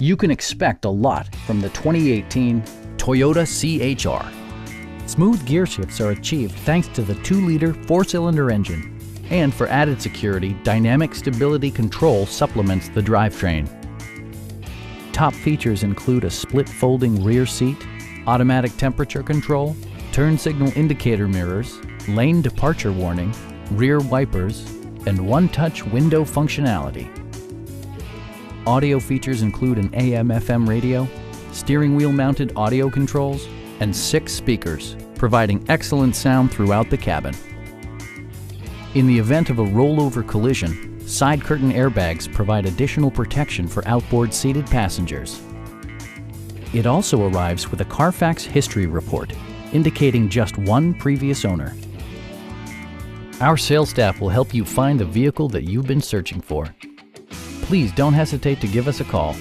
You can expect a lot from the 2018 Toyota CHR. Smooth gear shifts are achieved thanks to the 2-liter 4-cylinder engine. And for added security, dynamic stability control supplements the drivetrain. Top features include a split folding rear seat, automatic temperature control, turn signal indicator mirrors, lane departure warning, rear wipers, and one-touch window functionality. Audio features include an AM/FM radio, steering wheel mounted audio controls, and 6 speakers, providing excellent sound throughout the cabin. In the event of a rollover collision, side curtain airbags provide additional protection for outboard seated passengers. It also arrives with a Carfax history report, indicating just one previous owner. Our sales staff will help you find the vehicle that you've been searching for. Please don't hesitate to give us a call.